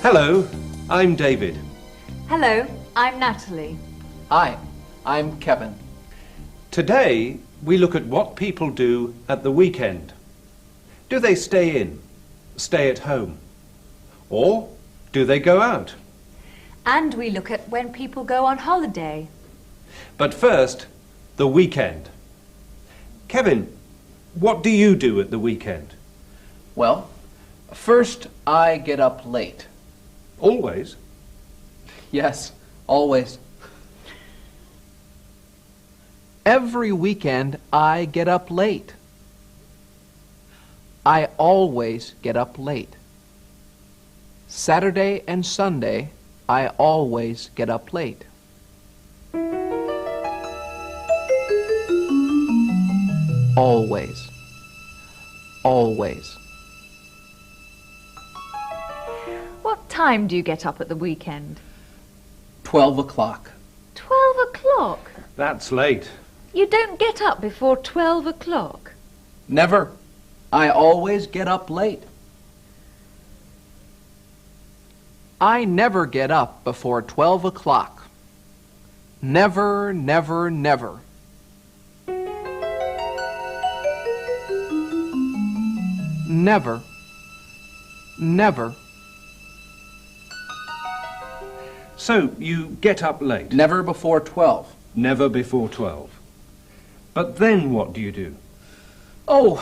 Hello, I'm David. Hello, I'm Natalie. Hi, I'm Kevin. Today we look at what people do at the weekend. Do they stay in, stay at home? Or do they go out? And we look at when people go on holiday. But first, the weekend. Kevin, what do you do at the weekend? Well, first I get up late. Always? Yes, always. Every weekend I get up late. I always get up late. Saturday and Sunday, I always get up late. Always. Always. What time do you get up at the weekend? 12 o'clock. 12 o'clock? That's late. You don't get up before 12 o'clock? Never. I always get up late. I never get up before 12 o'clock. Never, never, never. Never. Never. So you get up late? Never before 12. Never before 12. But then what do you do? Oh,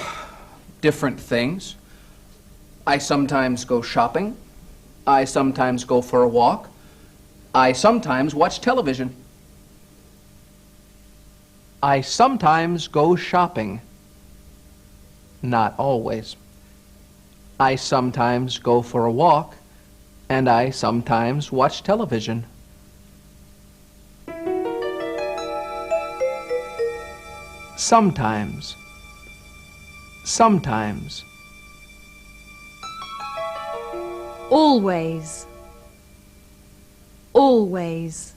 different things. I sometimes go shopping. I sometimes go for a walk. I sometimes watch television. I sometimes go shopping. Not always. I sometimes go for a walk, and I sometimes watch television. Sometimes. Sometimes. Always. Always.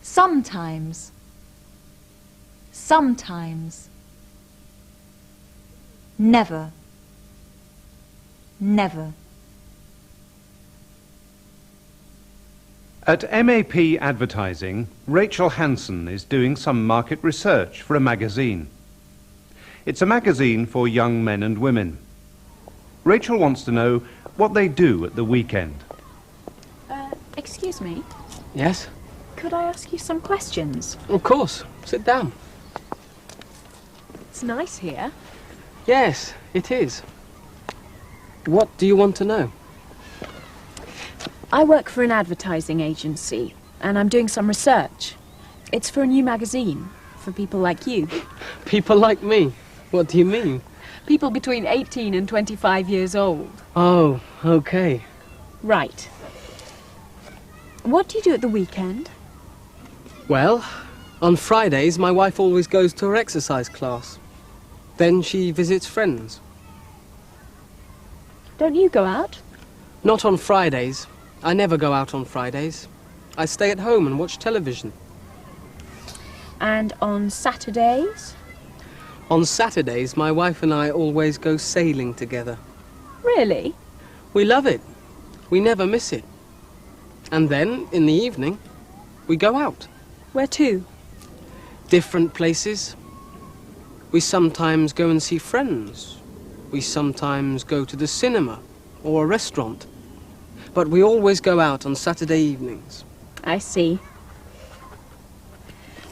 Sometimes. Sometimes. Never. Never. At MAP Advertising, Rachel Hanson is doing some market research for a magazine. It's a magazine for young men and women. Rachel wants to know what they do at the weekend. Excuse me, Yes? could I ask you some questions? Of course. Sit down. It's nice here. Yes, it is. What do you want to know? I work for an advertising agency, and I'm doing some research. It's for a new magazine, for people like you. People like me? What do you mean? People between 18 and 25 years old. Oh, okay. Right. What do you do at the weekend? Well, on Fridays my wife always goes to her exercise class. Then she visits friends. Don't you go out? Not on Fridays. I never go out on Fridays. I stay at home and watch television. And on Saturdays? On Saturdays my wife and I always go sailing together. Really? We love it. We never miss it. And then, in the evening, we go out. Where to? Different places. We sometimes go and see friends. We sometimes go to the cinema or a restaurant. But we always go out on Saturday evenings. I see.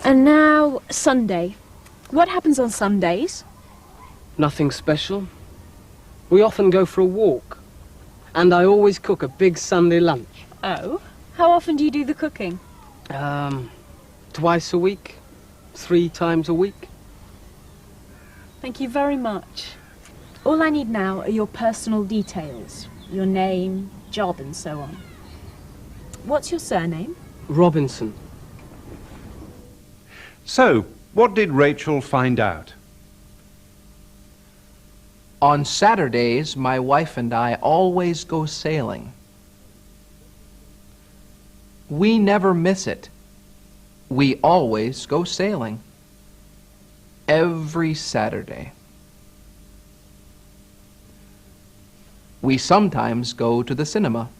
And now, Sunday. What happens on Sundays? Nothing special. We often go for a walk. And I always cook a big Sunday lunch. Oh? How often do you do the cooking? Twice a week, 3 times a week. Thank you very much. All I need now are your personal details. Your name, job and so on. What's your surname? Robinson. So, what did Rachel find out? On Saturdays, my wife and I always go sailing. We never miss it. We always go sailing. Every Saturday. We sometimes go to the cinema.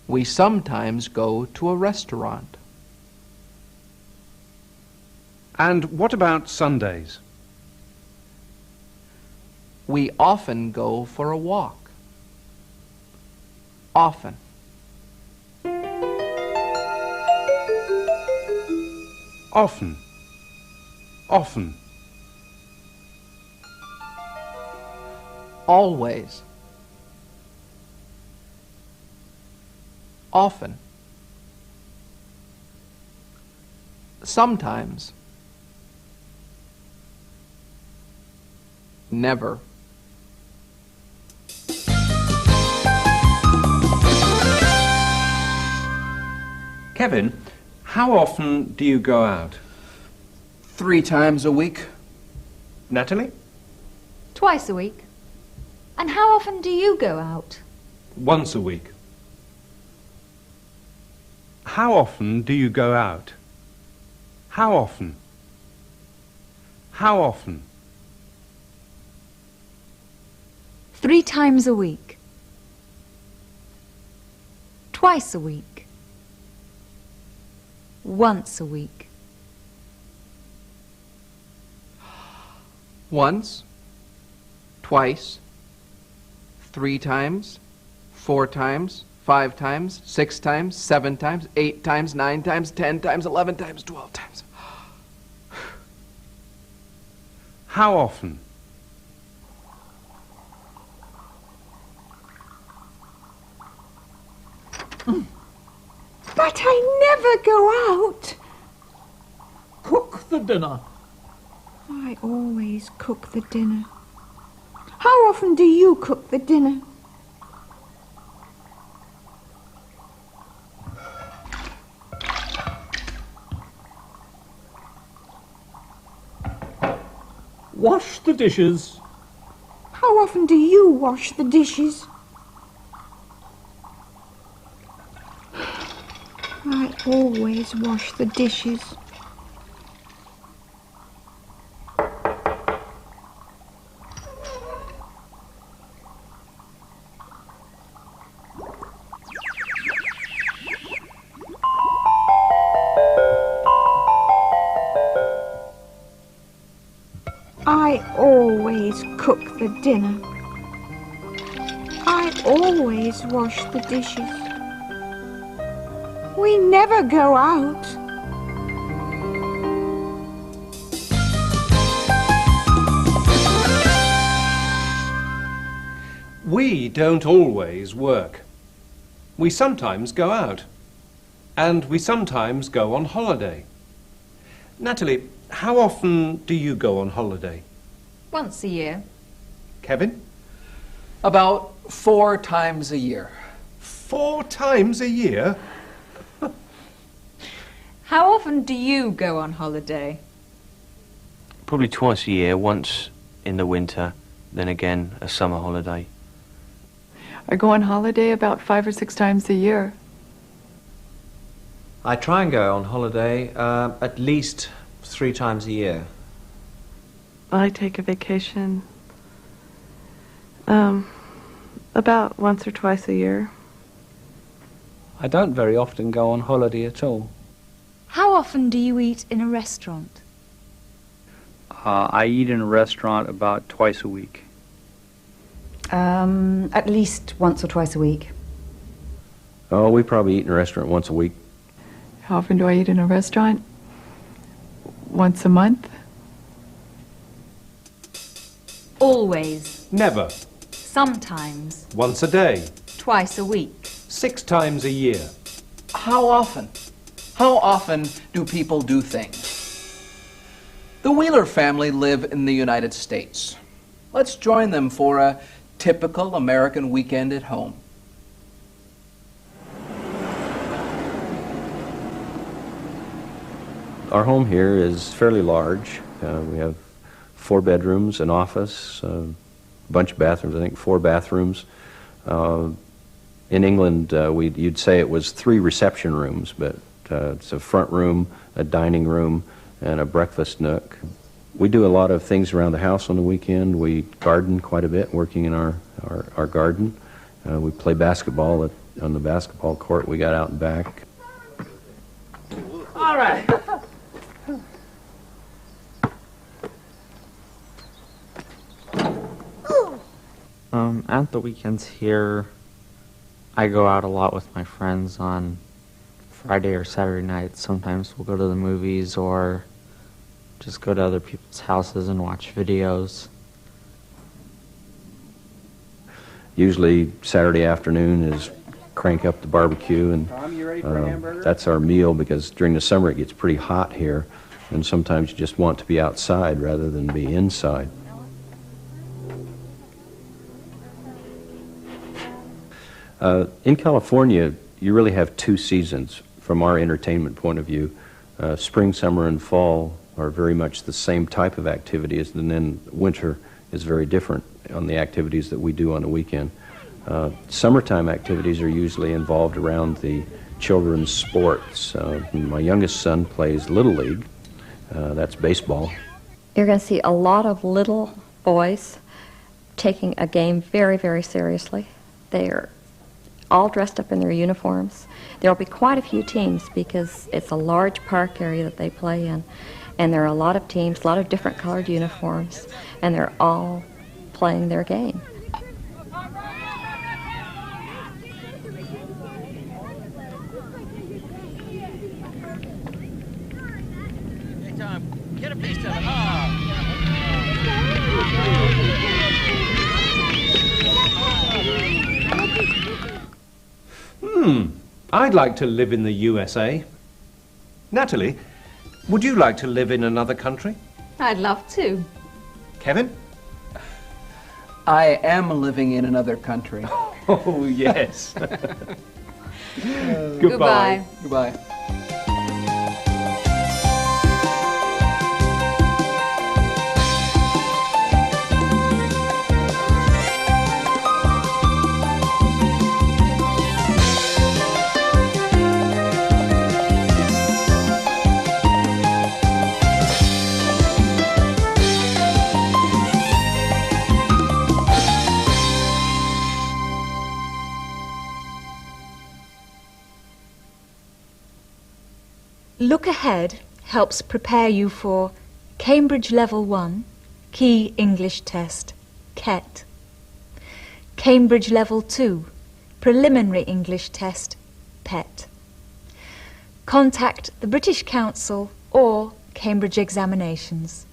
We sometimes go to a restaurant. And what about Sundays? We often go for a walk. Often. Often. Often. Always. Often. Sometimes. Never. Kevin, how often do you go out? 3 times a week. Natalie? Twice a week. And how often do you go out? Once a week. How often do you go out? How often? How often? 3 times a week. Twice a week. Once a week. Once. Twice. 3 times. 4 times. 5 times. 6 times. 7 times. 8 times. 9 times. 10 times. 11 times. 12 times. How often? But I never go out. Cook the dinner. I always cook the dinner. How often do you cook the dinner? Wash the dishes. How often do you wash the dishes? I always wash the dishes. I always cook the dinner. I always wash the dishes. We never go out. We don't always work. We sometimes go out. And we sometimes go on holiday. Natalie, how often do you go on holiday? Once a year. Kevin? About 4 times a year. 4 times a year? How often do you go on holiday? Probably twice a year, once in the winter, then again a summer holiday. I go on holiday about 5 or 6 times a year. I try and go on holiday at least 3 times a year. I take a vacation about once or twice a year. I don't very often go on holiday at all. How often do you eat in a restaurant? I eat in a restaurant about twice a week. At least once or twice a week. Oh, we probably eat in a restaurant once a week. How often do I eat in a restaurant? Once a month? Always. Never. Sometimes. Once a day. Twice a week. 6 times a year. How often? How often do people do things? The Wheeler family live in the United States. Let's join them for a typical American weekend at home. Our home here is fairly large. We have 4 bedrooms, an office, a bunch of bathrooms, I think 4 bathrooms. In England, you'd say it was 3 reception rooms, but it's a front room, a dining room, and a breakfast nook. We do a lot of things around the house on the weekend. We garden quite a bit, working in our garden. We play basketball on the basketball court we got out and back. All right. At the weekends here, I go out a lot with my friends on Friday or Saturday nights. Sometimes we'll go to the movies or just go to other people's houses and watch videos. Usually Saturday afternoon is crank up the barbecue, and that's our meal, because during the summer it gets pretty hot here, and sometimes you just want to be outside rather than be inside. In California, you really have 2 seasons from our entertainment point of view. Spring, summer, and fall are very much the same type of activities, and then winter is very different on the activities that we do on the weekend. Summertime activities are usually involved around the children's sports. My youngest son plays Little League. That's baseball. You're going to see a lot of little boys taking a game very, very seriously. They're all dressed up in their uniforms. There'll be quite a few teams because it's a large park area that they play in. And there are a lot of teams, a lot of different colored uniforms, and they're all playing their game. Hey, Tom, get a piece of it. I'd like to live in the USA. Natalie, would you like to live in another country? I'd love to. Kevin? I am living in another country. Oh, yes. Goodbye. Goodbye. Look Ahead helps prepare you for Cambridge Level 1, Key English Test, KET. Cambridge Level 2, Preliminary English Test, PET. Contact the British Council or Cambridge Examinations.